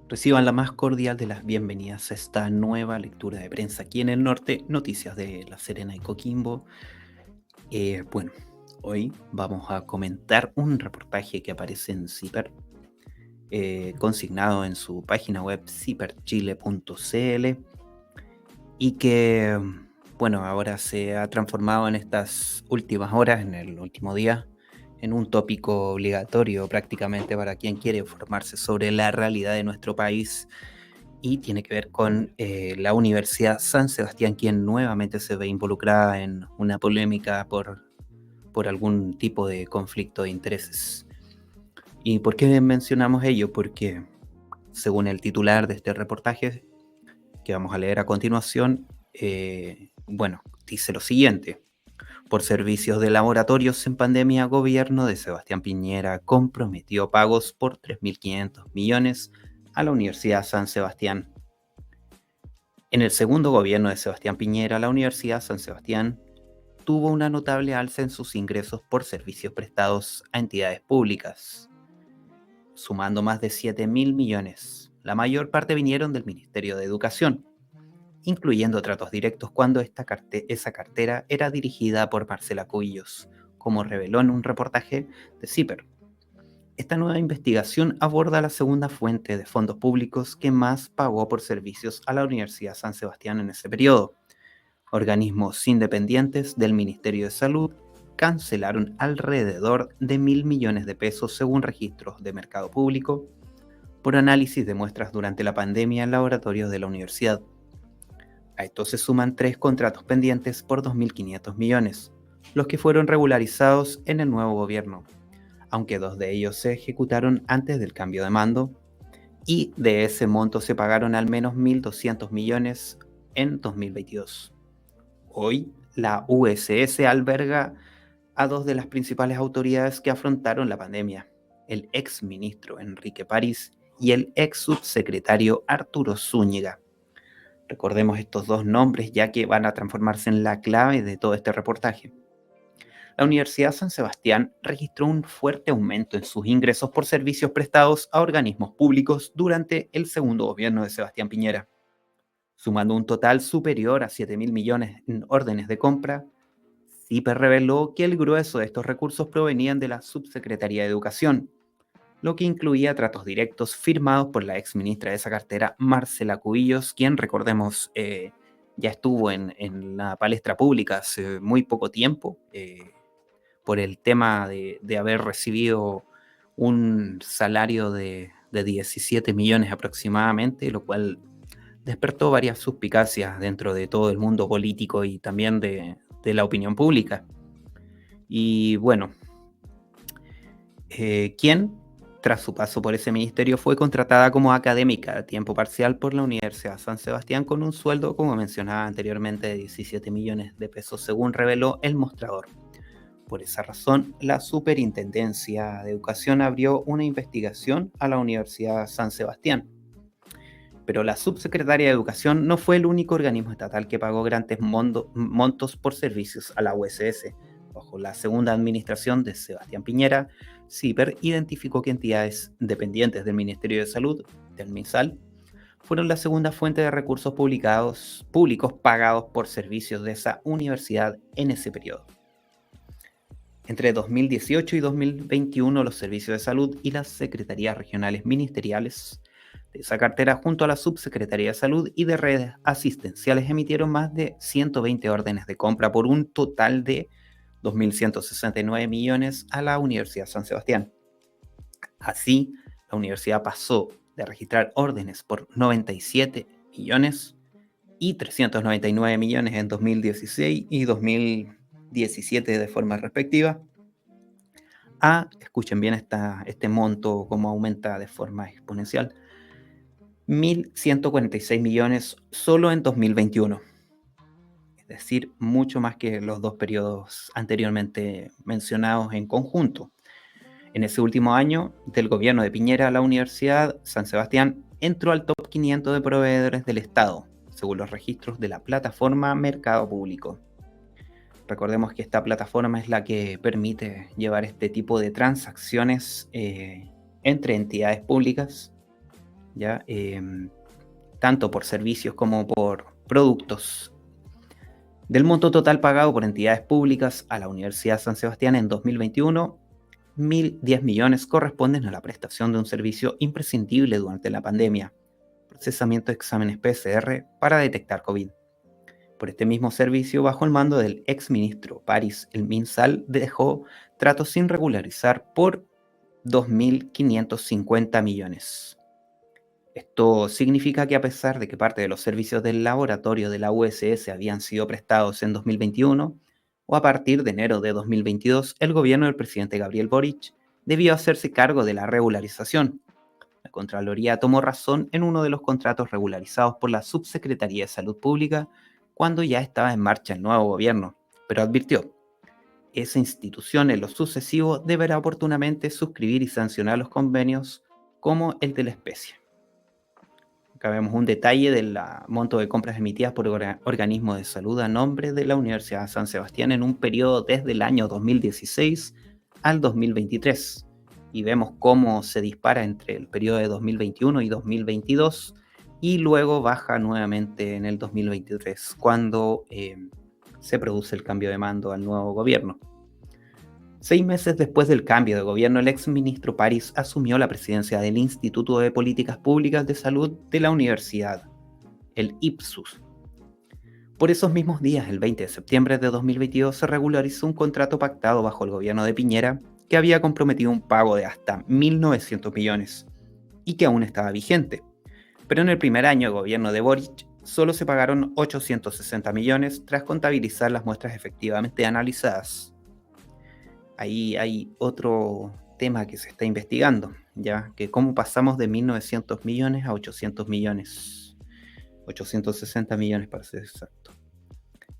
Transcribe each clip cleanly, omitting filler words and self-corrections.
Reciban la más cordial de las bienvenidas a esta nueva lectura de prensa aquí en el norte, noticias de La Serena y Coquimbo. Bueno, hoy vamos a comentar un reportaje que aparece en CIPER, consignado en su página web ciperchile.cl y que, bueno, ahora se ha transformado en estas últimas horas, en el último día, en un tópico obligatorio prácticamente para quien quiere informarse sobre la realidad de nuestro país, y tiene que ver con la Universidad San Sebastián, quien nuevamente se ve involucrada en una polémica por algún tipo de conflicto de intereses. ¿Y por qué mencionamos ello? Porque según el titular de este reportaje que vamos a leer a continuación, dice lo siguiente: por servicios de laboratorios en pandemia, gobierno de Sebastián Piñera comprometió pagos por 3.500 millones a la Universidad San Sebastián. En el segundo gobierno de Sebastián Piñera, la Universidad San Sebastián tuvo una notable alza en sus ingresos por servicios prestados a entidades públicas, sumando más de 7.000 millones. La mayor parte vinieron del Ministerio de Educación, incluyendo tratos directos cuando esa cartera era dirigida por Marcela Cubillos, como reveló en un reportaje de CIPER. Esta nueva investigación aborda la segunda fuente de fondos públicos que más pagó por servicios a la Universidad San Sebastián en ese periodo. Organismos independientes del Ministerio de Salud cancelaron alrededor de 1.000 millones de pesos según registros de mercado público por análisis de muestras durante la pandemia en laboratorios de la universidad. A esto se suman 3 contratos pendientes por 2.500 millones, los que fueron regularizados en el nuevo gobierno, aunque 2 de ellos se ejecutaron antes del cambio de mando, y de ese monto se pagaron al menos 1.200 millones en 2022. Hoy, la USS alberga a 2 de las principales autoridades que afrontaron la pandemia: el ex ministro Enrique París y el ex subsecretario Arturo Zúñiga. Recordemos estos 2 nombres, ya que van a transformarse en la clave de todo este reportaje. La Universidad San Sebastián registró un fuerte aumento en sus ingresos por servicios prestados a organismos públicos durante el segundo gobierno de Sebastián Piñera, sumando un total superior a 7.000 millones en órdenes de compra. CIPER reveló que el grueso de estos recursos provenían de la Subsecretaría de Educación, lo que incluía tratos directos firmados por la ex ministra de esa cartera, Marcela Cubillos, quien, recordemos, ya estuvo en la palestra pública hace muy poco tiempo, por el tema de haber recibido un salario de 17 millones aproximadamente, lo cual despertó varias suspicacias dentro de todo el mundo político y también de la opinión pública. Y bueno, quien, tras su paso por ese ministerio, fue contratada como académica a tiempo parcial por la Universidad San Sebastián con un sueldo, como mencionaba anteriormente, de 17 millones de pesos, según reveló El Mostrador. Por esa razón, la Superintendencia de Educación abrió una investigación a la Universidad San Sebastián. Pero la Subsecretaría de Educación no fue el único organismo estatal que pagó grandes montos por servicios a la USS. Bajo la segunda administración de Sebastián Piñera, CIPER identificó que entidades dependientes del Ministerio de Salud, del MinSal, fueron la segunda fuente de recursos públicos pagados por servicios de esa universidad en ese periodo. Entre 2018 y 2021, los servicios de salud y las secretarías regionales ministeriales de esa cartera, junto a la Subsecretaría de Salud y de Redes Asistenciales, emitieron más de 120 órdenes de compra por un total de 2.169 millones a la Universidad San Sebastián. Así, la universidad pasó de registrar órdenes por 97 millones y 399 millones en 2016 y 2017 de forma respectiva, a, escuchen bien este monto como aumenta de forma exponencial, 1.146 millones solo en 2021. Es decir, mucho más que los 2 periodos anteriormente mencionados en conjunto. En ese último año del gobierno de Piñera, la Universidad San Sebastián entró al top 500 de proveedores del Estado, según los registros de la plataforma Mercado Público. Recordemos que esta plataforma es la que permite llevar este tipo de transacciones entre entidades públicas, ¿ya? Tanto por servicios como por productos. Del monto total pagado por entidades públicas a la Universidad San Sebastián en 2021, 1.010 millones corresponden a la prestación de un servicio imprescindible durante la pandemia, procesamiento de exámenes PCR para detectar COVID. Por este mismo servicio, bajo el mando del exministro París, el MinSal dejó tratos sin regularizar por 2.550 millones. Esto significa que a pesar de que parte de los servicios del laboratorio de la USS habían sido prestados en 2021, o a partir de enero de 2022, el gobierno del presidente Gabriel Boric debió hacerse cargo de la regularización. La Contraloría tomó razón en uno de los contratos regularizados por la Subsecretaría de Salud Pública cuando ya estaba en marcha el nuevo gobierno, pero advirtió: esa institución en lo sucesivo deberá oportunamente suscribir y sancionar los convenios como el de la especie. Acá vemos un detalle del monto de compras emitidas por organismos de salud a nombre de la Universidad de San Sebastián en un periodo desde el año 2016 al 2023. Y vemos cómo se dispara entre el periodo de 2021 y 2022 y luego baja nuevamente en el 2023 cuando se produce el cambio de mando al nuevo gobierno. 6 meses después del cambio de gobierno, el exministro París asumió la presidencia del Instituto de Políticas Públicas de Salud de la Universidad, el IPSUS. Por esos mismos días, el 20 de septiembre de 2022, se regularizó un contrato pactado bajo el gobierno de Piñera que había comprometido un pago de hasta 1.900 millones y que aún estaba vigente. Pero en el primer año de gobierno de Boric solo se pagaron 860 millones tras contabilizar las muestras efectivamente analizadas. Ahí hay otro tema que se está investigando, ya que cómo pasamos de 1.900 millones a 800 millones, 860 millones para ser exacto.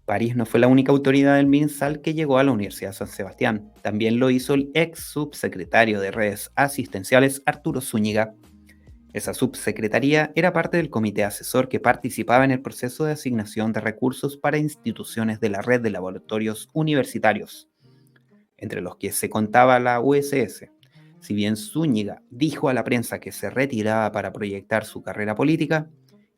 París no fue la única autoridad del MinSal que llegó a la Universidad de San Sebastián, también lo hizo el ex subsecretario de redes asistenciales Arturo Zúñiga. Esa subsecretaría era parte del comité asesor que participaba en el proceso de asignación de recursos para instituciones de la red de laboratorios universitarios, entre los que se contaba la USS. Si bien Zúñiga dijo a la prensa que se retiraba para proyectar su carrera política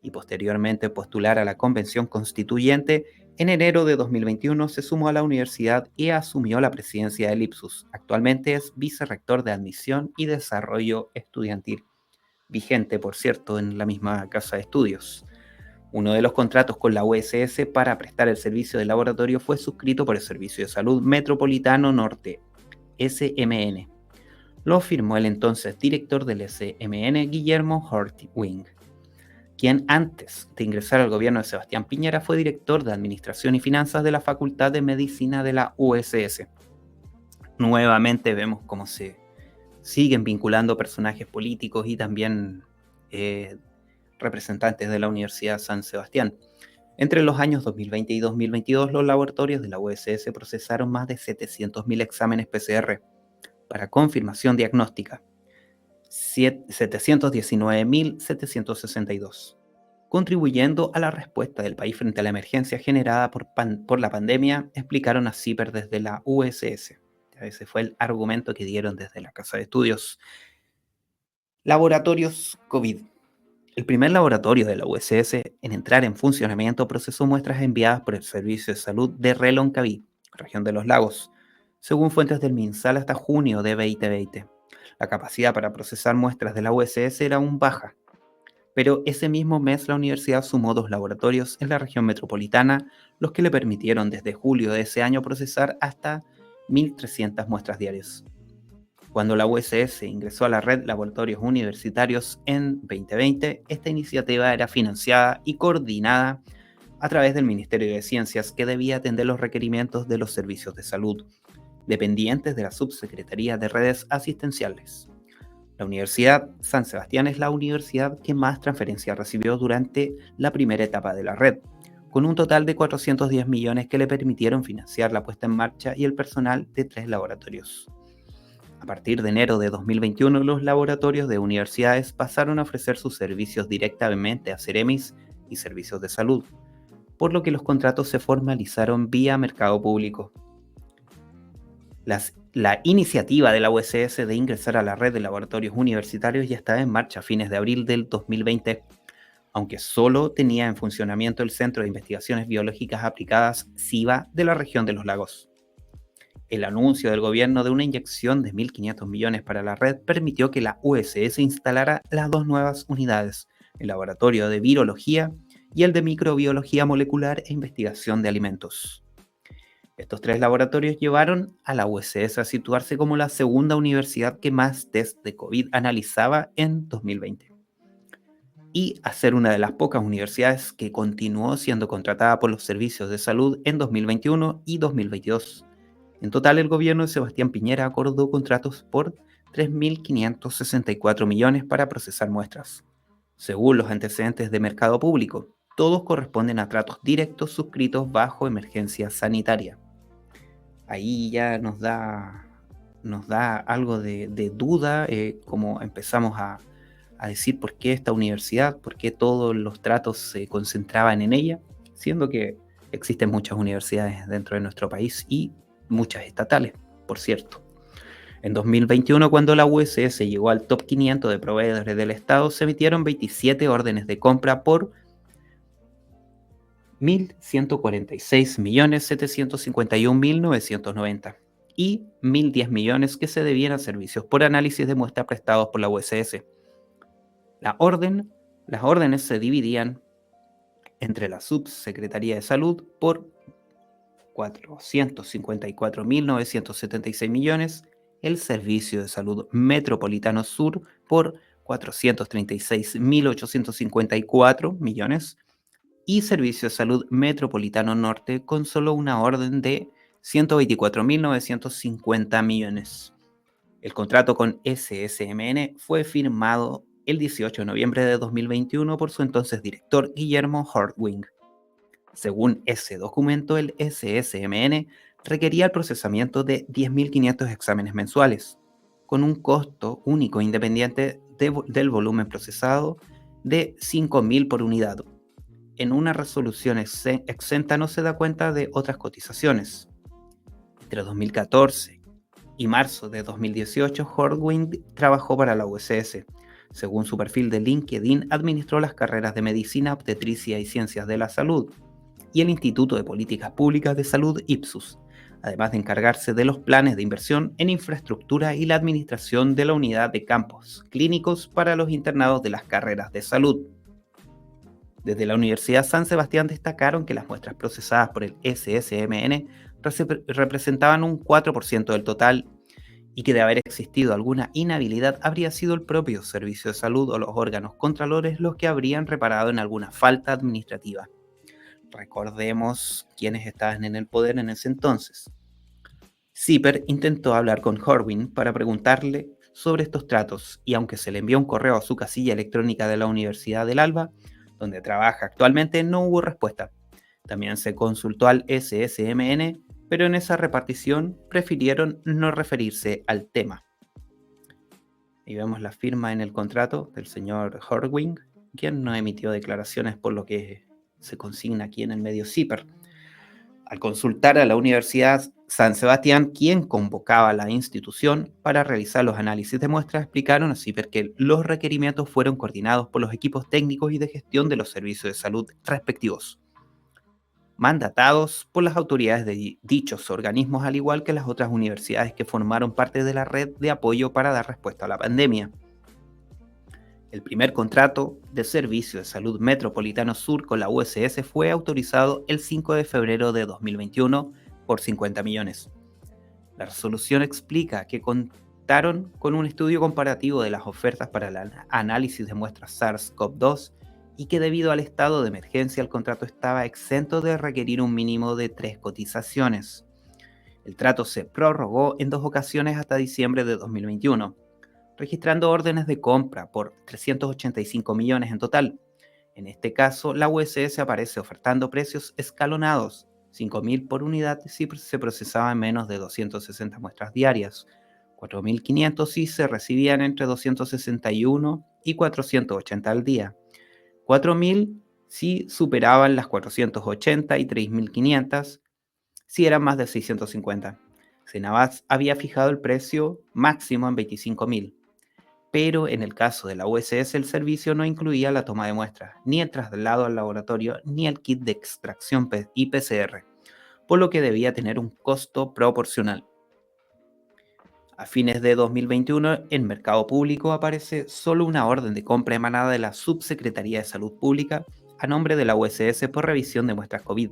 y posteriormente postular a la Convención Constituyente, en enero de 2021 se sumó a la universidad y asumió la presidencia del IPSUS. Actualmente es vicerrector de Admisión y Desarrollo Estudiantil, vigente, por cierto, en la misma casa de estudios. Uno de los contratos con la USS para prestar el servicio de laboratorio fue suscrito por el Servicio de Salud Metropolitano Norte, SMN. Lo firmó el entonces director del SMN, Guillermo Hortwing, quien antes de ingresar al gobierno de Sebastián Piñera fue director de Administración y Finanzas de la Facultad de Medicina de la USS. Nuevamente vemos cómo se siguen vinculando personajes políticos y también representantes de la Universidad San Sebastián. Entre los años 2020 y 2022, los laboratorios de la USS procesaron más de 700.000 exámenes PCR para confirmación diagnóstica, 719.762, contribuyendo a la respuesta del país frente a la emergencia generada por la pandemia, explicaron a CIPER desde la USS. Ese fue el argumento que dieron desde la Casa de Estudios. Laboratorios COVID. El primer laboratorio de la USS en entrar en funcionamiento procesó muestras enviadas por el Servicio de Salud de Reloncaví, región de los Lagos, según fuentes del MinSal hasta junio de 2020. La capacidad para procesar muestras de la USS era aún baja, pero ese mismo mes la universidad sumó 2 laboratorios en la región metropolitana, los que le permitieron desde julio de ese año procesar hasta 1.300 muestras diarias. Cuando la USS ingresó a la red Laboratorios Universitarios en 2020, esta iniciativa era financiada y coordinada a través del Ministerio de Ciencias, que debía atender los requerimientos de los servicios de salud, dependientes de la Subsecretaría de Redes Asistenciales. La Universidad San Sebastián es la universidad que más transferencias recibió durante la primera etapa de la red, con un total de 410 millones que le permitieron financiar la puesta en marcha y el personal de 3 laboratorios. A partir de enero de 2021, los laboratorios de universidades pasaron a ofrecer sus servicios directamente a Ceremis y servicios de salud, por lo que los contratos se formalizaron vía mercado público. La iniciativa de la USS de ingresar a la red de laboratorios universitarios ya estaba en marcha a fines de abril del 2020, aunque solo tenía en funcionamiento el Centro de Investigaciones Biológicas Aplicadas CIBA de la región de los lagos. El anuncio del gobierno de una inyección de 1.500 millones para la red permitió que la USS instalara las dos nuevas unidades, el Laboratorio de Virología y el de Microbiología Molecular e Investigación de Alimentos. Estos tres laboratorios llevaron a la USS a situarse como la segunda universidad que más test de COVID analizaba en 2020 y a ser una de las pocas universidades que continuó siendo contratada por los servicios de salud en 2021 y 2022. En total, el gobierno de Sebastián Piñera acordó contratos por 3.564 millones para procesar muestras. Según los antecedentes de mercado público, todos corresponden a tratos directos suscritos bajo emergencia sanitaria. Ahí ya nos da algo de duda, como empezamos a decir por qué esta universidad, por qué todos los tratos se concentraban en ella, siendo que existen muchas universidades dentro de nuestro país y muchas estatales, por cierto. En 2021, cuando la USS llegó al top 500 de proveedores del Estado, se emitieron 27 órdenes de compra por 1.146.751.990 y 1.010 millones que se debían a servicios por análisis de muestras prestados por la USS. Las órdenes se dividían entre la Subsecretaría de Salud por 454.976 millones, el Servicio de Salud Metropolitano Sur por 436.854 millones y Servicio de Salud Metropolitano Norte con solo una orden de 124.950 millones. El contrato con SSMN fue firmado el 18 de noviembre de 2021 por su entonces director Guillermo Hordwing. Según ese documento, el SSMN requería el procesamiento de 10.500 exámenes mensuales, con un costo único independiente del volumen procesado de 5.000 por unidad. En una resolución exenta no se da cuenta de otras cotizaciones. Entre 2014 y marzo de 2018, Hordwing trabajó para la USS. Según su perfil de LinkedIn, administró las carreras de Medicina, Obstetricia y Ciencias de la Salud y el Instituto de Políticas Públicas de Salud Ipsus, además de encargarse de los planes de inversión en infraestructura y la administración de la unidad de campos clínicos para los internados de las carreras de salud. Desde la Universidad San Sebastián destacaron que las muestras procesadas por el SSMN representaban un 4% del total y que de haber existido alguna inhabilidad habría sido el propio Servicio de Salud o los órganos contralores los que habrían reparado en alguna falta administrativa. Recordemos quiénes estaban en el poder en ese entonces. CIPER intentó hablar con Hordwing para preguntarle sobre estos tratos y aunque se le envió un correo a su casilla electrónica de la Universidad del Alba, donde trabaja actualmente, no hubo respuesta. También se consultó al SSMN, pero en esa repartición prefirieron no referirse al tema. Y vemos la firma en el contrato del señor Hordwing, quien no emitió declaraciones por lo que se consigna aquí en el medio CIPER. Al consultar a la Universidad San Sebastián, quien convocaba a la institución para realizar los análisis de muestras, explicaron a CIPER que los requerimientos fueron coordinados por los equipos técnicos y de gestión de los servicios de salud respectivos, mandatados por las autoridades de dichos organismos, al igual que las otras universidades que formaron parte de la red de apoyo para dar respuesta a la pandemia. El primer contrato de Servicio de Salud Metropolitano Sur con la USS fue autorizado el 5 de febrero de 2021 por 50 millones. La resolución explica que contaron con un estudio comparativo de las ofertas para el análisis de muestras SARS-CoV-2 y que debido al estado de emergencia el contrato estaba exento de requerir un mínimo de 3 cotizaciones. El trato se prorrogó en 2 ocasiones hasta diciembre de 2021. Registrando órdenes de compra por 385 millones en total. En este caso, la USS aparece ofertando precios escalonados, 5.000 por unidad si se procesaban menos de 260 muestras diarias, 4.500 y se recibían entre 261 y 480 al día. 4.000 si superaban las 480 y 3.500 si eran más de 650. Senavaz había fijado el precio máximo en 25.000, pero en el caso de la USS el servicio no incluía la toma de muestras, ni el traslado al laboratorio, ni el kit de extracción y PCR, por lo que debía tener un costo proporcional. A fines de 2021, en Mercado Público aparece solo una orden de compra emanada de la Subsecretaría de Salud Pública a nombre de la USS por revisión de muestras COVID,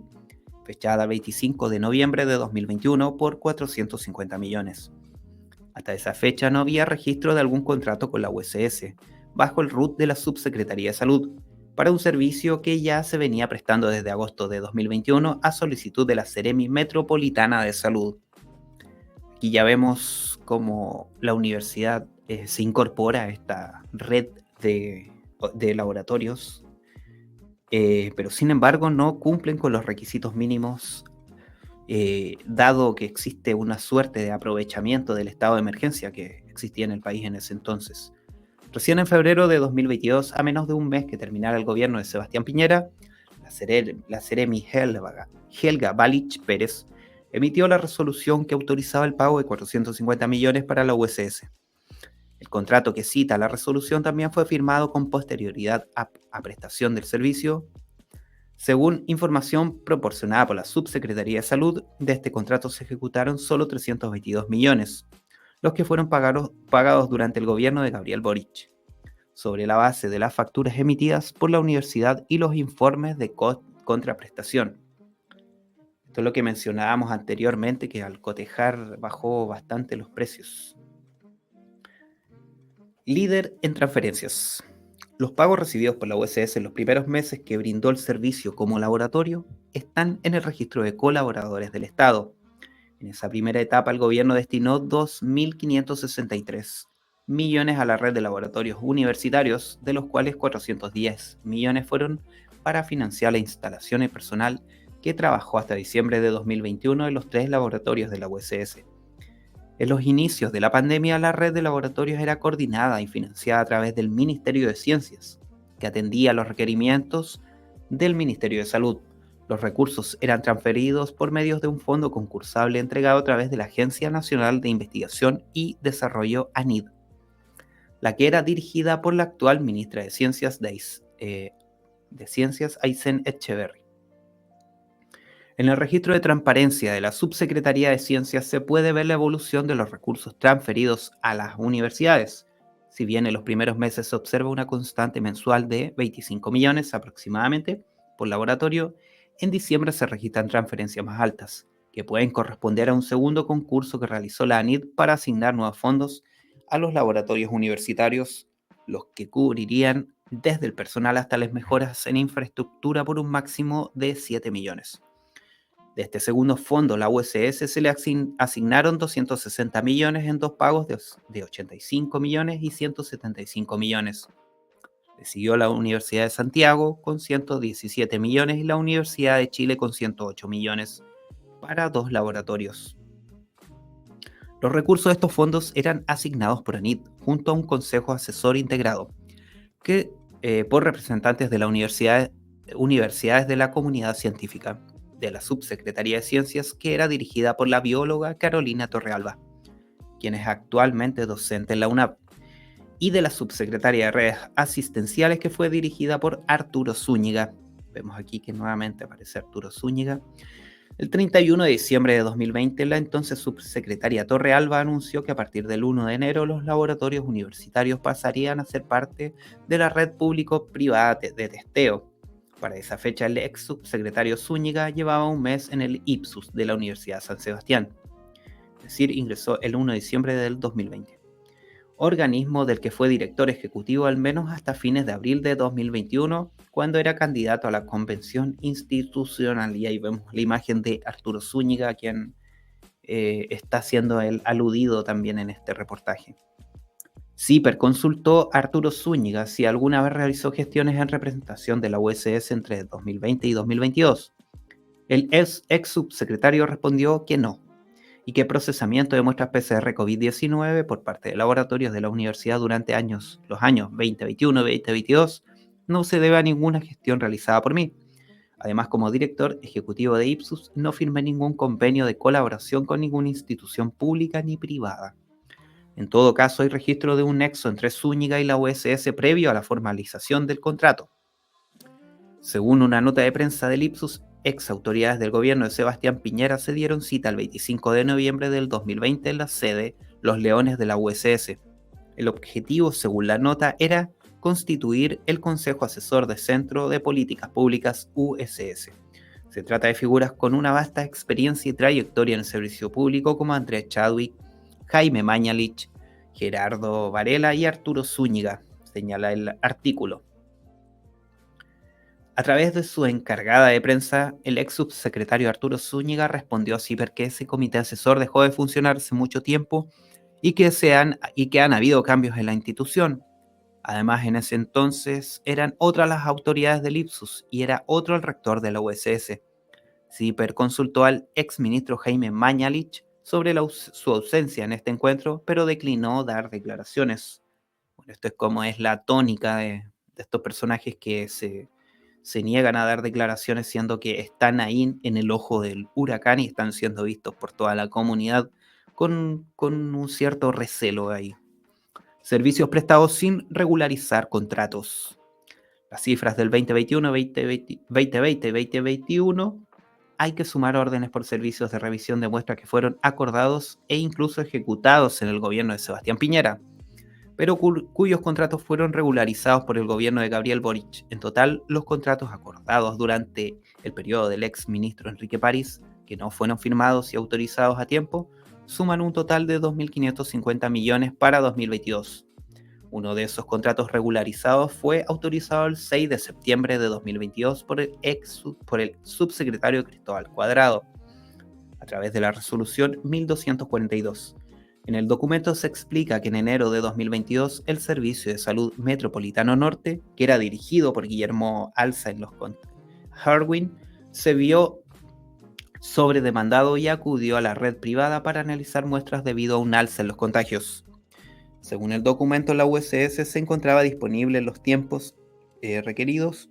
fechada el 25 de noviembre de 2021 por 450 millones. Hasta esa fecha no había registro de algún contrato con la USS, bajo el RUT de la Subsecretaría de Salud, para un servicio que ya se venía prestando desde agosto de 2021 a solicitud de la Seremi Metropolitana de Salud. Aquí ya vemos cómo la universidad se incorpora a esta red de laboratorios, pero sin embargo no cumplen con los requisitos mínimos, dado que existe una suerte de aprovechamiento del estado de emergencia que existía en el país en ese entonces. Recién en febrero de 2022, a menos de un mes que terminara el gobierno de Sebastián Piñera, la Seremi Helga Balich Pérez emitió la resolución que autorizaba el pago de 450 millones para la USS. El contrato que cita la resolución también fue firmado con posterioridad a prestación del servicio. Según información proporcionada por la Subsecretaría de Salud, de este contrato se ejecutaron solo 322 millones, los que fueron pagados durante el gobierno de Gabriel Boric, sobre la base de las facturas emitidas por la universidad y los informes de contraprestación. Esto es lo que mencionábamos anteriormente, que al cotejar bajó bastante los precios. Líder en transferencias. Los pagos recibidos por la USS en los primeros meses que brindó el servicio como laboratorio están en el registro de colaboradores del Estado. En esa primera etapa el gobierno destinó 2.563 millones a la red de laboratorios universitarios, de los cuales 410 millones fueron para financiar la instalación y personal que trabajó hasta diciembre de 2021 en los 3 laboratorios de la USS. En los inicios de la pandemia, la red de laboratorios era coordinada y financiada a través del Ministerio de Ciencias, que atendía los requerimientos del Ministerio de Salud. Los recursos eran transferidos por medio de un fondo concursable entregado a través de la Agencia Nacional de Investigación y Desarrollo ANID, la que era dirigida por la actual ministra de Ciencias, Aysén Echeverry. En el registro de transparencia de la Subsecretaría de Ciencias se puede ver la evolución de los recursos transferidos a las universidades. Si bien en los primeros meses se observa una constante mensual de 25 millones aproximadamente por laboratorio, en diciembre se registran transferencias más altas, que pueden corresponder a un segundo concurso que realizó la ANID para asignar nuevos fondos a los laboratorios universitarios, los que cubrirían desde el personal hasta las mejoras en infraestructura por un máximo de 7 millones. De este segundo fondo, la USS se le asignaron 260 millones en dos pagos de 85 millones y 175 millones. Le siguió la Universidad de Santiago con 117 millones y la Universidad de Chile con 108 millones para 2 laboratorios. Los recursos de estos fondos eran asignados por ANID junto a un consejo asesor integrado por representantes de las universidades de la comunidad científica, de la Subsecretaría de Ciencias, que era dirigida por la bióloga Carolina Torrealba, quien es actualmente docente en la UNAP, y de la Subsecretaría de Redes Asistenciales, que fue dirigida por Arturo Zúñiga. Vemos aquí que nuevamente aparece Arturo Zúñiga. El 31 de diciembre de 2020, la entonces Subsecretaria Torrealba anunció que a partir del 1 de enero los laboratorios universitarios pasarían a ser parte de la red público-privada de testeo. Para esa fecha, el ex subsecretario Zúñiga llevaba un mes en el Ipsus de la Universidad de San Sebastián, es decir, ingresó el 1 de diciembre del 2020, organismo del que fue director ejecutivo al menos hasta fines de abril de 2021, cuando era candidato a la convención institucional. Y ahí vemos la imagen de Arturo Zúñiga, quien está siendo el aludido también en este reportaje. CIPER consultó a Arturo Zúñiga si alguna vez realizó gestiones en representación de la USS entre 2020 y 2022. El ex subsecretario respondió que no, y que procesamiento de muestras PCR COVID-19 por parte de laboratorios de la universidad durante los años 2021 y 2022 no se debe a ninguna gestión realizada por mí. Además, como director ejecutivo de Ipsus, no firmé ningún convenio de colaboración con ninguna institución pública ni privada. En todo caso, hay registro de un nexo entre Zúñiga y la USS previo a la formalización del contrato. Según una nota de prensa del Ipsus, ex autoridades del gobierno de Sebastián Piñera se dieron cita el 25 de noviembre del 2020 en la sede Los Leones de la USS. El objetivo, según la nota, era constituir el Consejo Asesor de Centro de Políticas Públicas USS. Se trata de figuras con una vasta experiencia y trayectoria en el servicio público como Andrés Chadwick, Jaime Mañalich, Gerardo Varela y Arturo Zúñiga, señala el artículo. A través de su encargada de prensa, el ex subsecretario Arturo Zúñiga respondió a CIPER que ese comité asesor dejó de funcionar hace mucho tiempo y que han habido cambios en la institución. Además, en ese entonces eran otras las autoridades del Ipsus y era otro el rector de la USS. CIPER consultó al exministro Jaime Mañalich sobre su ausencia en este encuentro, pero declinó dar declaraciones. Bueno, esto es como es la tónica de estos personajes que se niegan a dar declaraciones siendo que están ahí en el ojo del huracán y están siendo vistos por toda la comunidad con un cierto recelo ahí. Servicios prestados sin regularizar contratos. Las cifras del 2021, 2020 y 2021 hay que sumar órdenes por servicios de revisión de muestras que fueron acordados e incluso ejecutados en el gobierno de Sebastián Piñera, pero cuyos contratos fueron regularizados por el gobierno de Gabriel Boric. En total, los contratos acordados durante el periodo del ex ministro Enrique París, que no fueron firmados y autorizados a tiempo, suman un total de 2.550 millones para 2022. Uno de esos contratos regularizados fue autorizado el 6 de septiembre de 2022 por el subsecretario Cristóbal Cuadrado, a través de la resolución 1242. En el documento se explica que en enero de 2022 el Servicio de Salud Metropolitano Norte, que era dirigido por Guillermo Alza en los Harwin, se vio sobredemandado y acudió a la red privada para analizar muestras debido a un alza en los contagios. Según el documento, la USS se encontraba disponible en los tiempos requeridos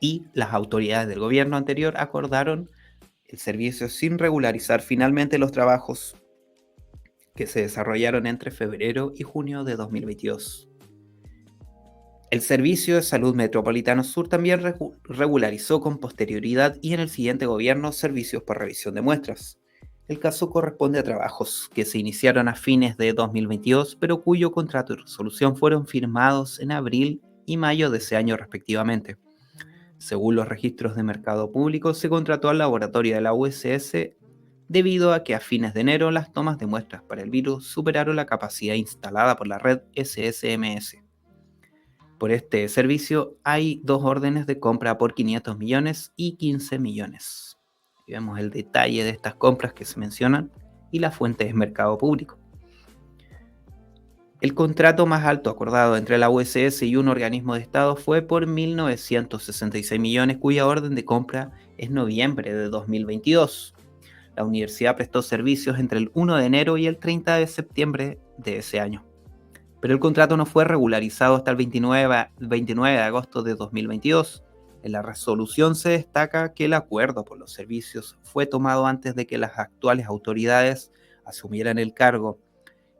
y las autoridades del gobierno anterior acordaron el servicio sin regularizar finalmente los trabajos que se desarrollaron entre febrero y junio de 2022. El Servicio de Salud Metropolitano Sur también regularizó con posterioridad y en el siguiente gobierno servicios por revisión de muestras. El caso corresponde a trabajos que se iniciaron a fines de 2022, pero cuyo contrato y resolución fueron firmados en abril y mayo de ese año respectivamente. Según los registros de mercado público, se contrató al laboratorio de la USS debido a que a fines de enero las tomas de muestras para el virus superaron la capacidad instalada por la red SSMS. Por este servicio hay dos órdenes de compra por 500 millones y 15 millones. Y vemos el detalle de estas compras que se mencionan y la fuente es mercado público. El contrato más alto acordado entre la USS y un organismo de Estado fue por 1.966 millones, cuya orden de compra es noviembre de 2022. La universidad prestó servicios entre el 1 de enero y el 30 de septiembre de ese año, pero el contrato no fue regularizado hasta el 29 de agosto de 2022. En la resolución se destaca que el acuerdo por los servicios fue tomado antes de que las actuales autoridades asumieran el cargo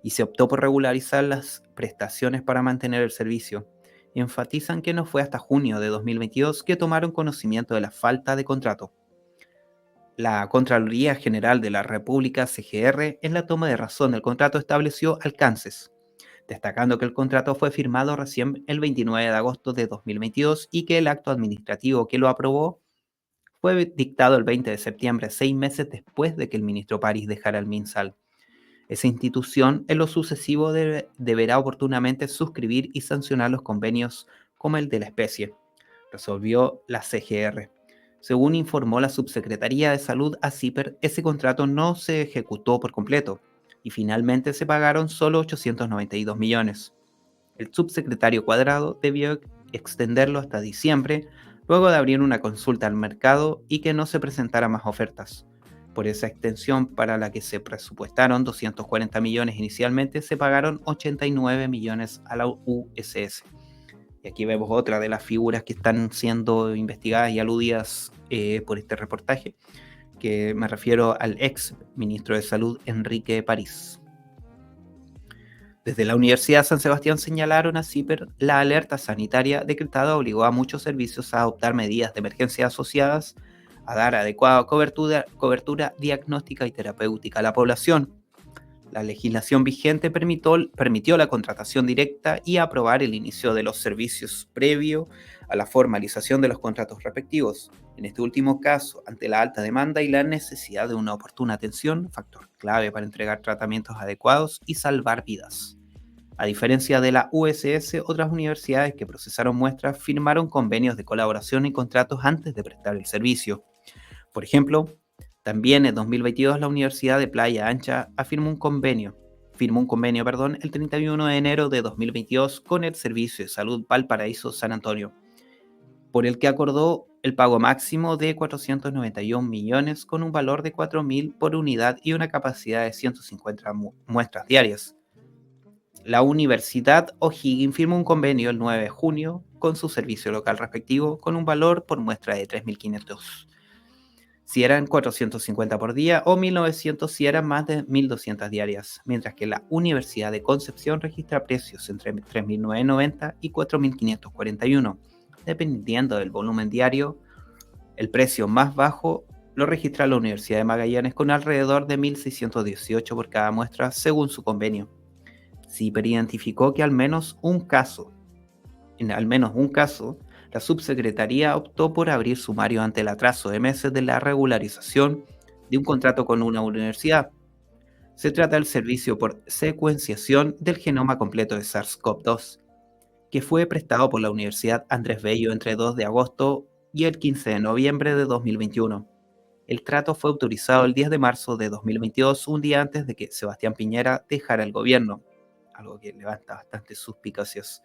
y se optó por regularizar las prestaciones para mantener el servicio. Enfatizan que no fue hasta junio de 2022 que tomaron conocimiento de la falta de contrato. La Contraloría General de la República, CGR, en la toma de razón del contrato estableció alcances, destacando que el contrato fue firmado recién el 29 de agosto de 2022 y que el acto administrativo que lo aprobó fue dictado el 20 de septiembre, 6 meses después de que el ministro París dejara el MinSal. Esa institución, en lo sucesivo, deberá oportunamente suscribir y sancionar los convenios como el de la especie, resolvió la CGR. Según informó la Subsecretaría de Salud a CIPER, ese contrato no se ejecutó por completo y finalmente se pagaron solo 892 millones. El subsecretario Cuadrado debió extenderlo hasta diciembre, luego de abrir una consulta al mercado y que no se presentaran más ofertas. Por esa extensión, para la que se presupuestaron 240 millones inicialmente, se pagaron 89 millones a la USS. Y aquí vemos otra de las figuras que están siendo investigadas y aludidas por este reportaje, que me refiero al ex ministro de Salud, Enrique París. Desde la Universidad de San Sebastián señalaron a CIPER la alerta sanitaria decretada obligó a muchos servicios a adoptar medidas de emergencia asociadas a dar adecuada cobertura diagnóstica y terapéutica a la población. La legislación vigente permitió la contratación directa y aprobar el inicio de los servicios previo a la formalización de los contratos respectivos. En este último caso, ante la alta demanda y la necesidad de una oportuna atención, factor clave para entregar tratamientos adecuados y salvar vidas. A diferencia de la USS, otras universidades que procesaron muestras firmaron convenios de colaboración y contratos antes de prestar el servicio. Por ejemplo, también en 2022 la Universidad de Playa Ancha firmó un convenio el 31 de enero de 2022 con el Servicio de Salud Valparaíso San Antonio, por el que acordó el pago máximo de 491 millones con un valor de 4.000 por unidad y una capacidad de 150 muestras diarias. La Universidad O'Higgins firmó un convenio el 9 de junio con su servicio local respectivo con un valor por muestra de 3.500 si eran 450 por día o 1.900 si eran más de 1.200 diarias, mientras que la Universidad de Concepción registra precios entre 3.990 y 4.541, dependiendo del volumen diario. El precio más bajo lo registra la Universidad de Magallanes con alrededor de 1.618 por cada muestra según su convenio. CIPER identificó que en al menos un caso, la subsecretaría optó por abrir sumario ante el atraso de meses de la regularización de un contrato con una universidad. Se trata del servicio por secuenciación del genoma completo de SARS-CoV-2, que fue prestado por la Universidad Andrés Bello entre 2 de agosto y el 15 de noviembre de 2021. El trato fue autorizado el 10 de marzo de 2022, un día antes de que Sebastián Piñera dejara el gobierno, algo que levanta bastantes suspicacias.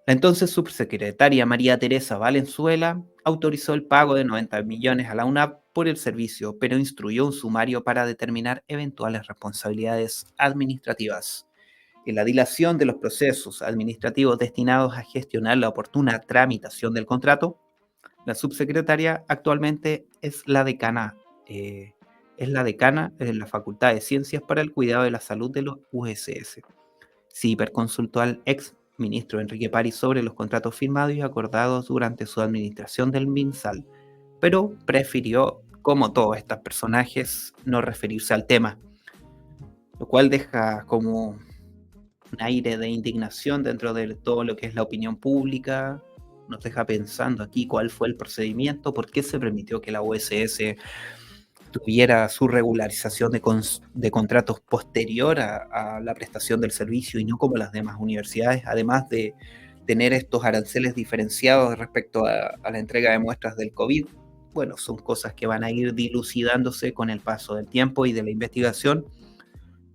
La entonces subsecretaria María Teresa Valenzuela autorizó el pago de 90 millones a la UNAP por el servicio, pero instruyó un sumario para determinar eventuales responsabilidades administrativas. En la dilación de los procesos administrativos destinados a gestionar la oportuna tramitación del contrato, la subsecretaria actualmente es la decana en la Facultad de Ciencias para el Cuidado de la Salud de los USS. CIPER consultó al ex ministro Enrique París sobre los contratos firmados y acordados durante su administración del MinSal, pero prefirió, como todos estos personajes, no referirse al tema, lo cual deja como un aire de indignación dentro de todo lo que es la opinión pública. Nos deja pensando aquí cuál fue el procedimiento, por qué se permitió que la USS tuviera su regularización de contratos posterior a la prestación del servicio y no como las demás universidades, además de tener estos aranceles diferenciados respecto a la entrega de muestras del COVID. Bueno, son cosas que van a ir dilucidándose con el paso del tiempo y de la investigación,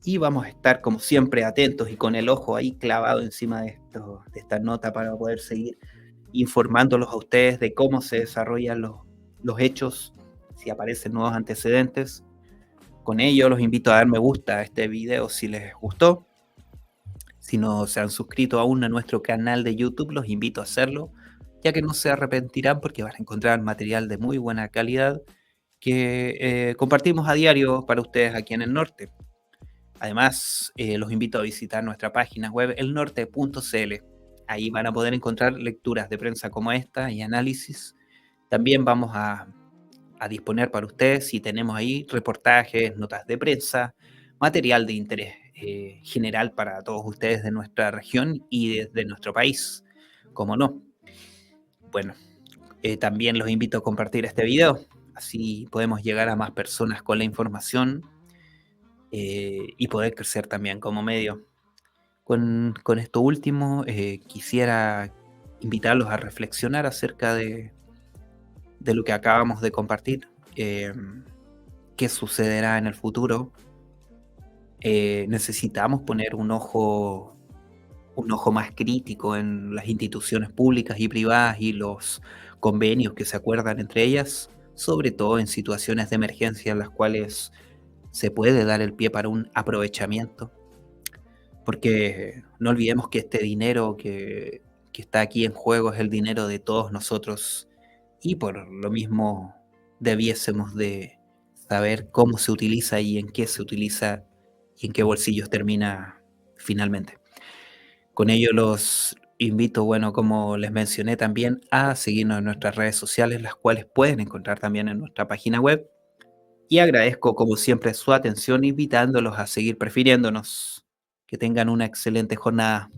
y vamos a estar como siempre atentos y con el ojo ahí clavado encima de esta nota para poder seguir informándolos a ustedes de cómo se desarrollan los hechos, si aparecen nuevos antecedentes. Con ello los invito a dar me gusta a este video si les gustó. Si no se han suscrito aún a nuestro canal de YouTube, los invito a hacerlo, ya que no se arrepentirán porque van a encontrar material de muy buena calidad que compartimos a diario para ustedes aquí en el norte. Además, los invito a visitar nuestra página web elnorte.cl. Ahí van a poder encontrar lecturas de prensa como esta y análisis. También vamos a disponer para ustedes, si tenemos ahí reportajes, notas de prensa, material de interés general para todos ustedes de nuestra región y de nuestro país, como no. Bueno, también los invito a compartir este video, así podemos llegar a más personas con la información y poder crecer también como medio. Con esto último, quisiera invitarlos a reflexionar acerca de lo que acabamos de compartir, qué sucederá en el futuro. Necesitamos poner un ojo más crítico en las instituciones públicas y privadas y los convenios que se acuerdan entre ellas, sobre todo en situaciones de emergencia en las cuales se puede dar el pie para un aprovechamiento, porque no olvidemos que este dinero que está aquí en juego es el dinero de todos nosotros y por lo mismo debiésemos de saber cómo se utiliza y en qué se utiliza y en qué bolsillos termina finalmente. Con ello los invito, bueno, como les mencioné también, a seguirnos en nuestras redes sociales, las cuales pueden encontrar también en nuestra página web. Y agradezco, como siempre, su atención, invitándolos a seguir prefiriéndonos. Que tengan una excelente jornada.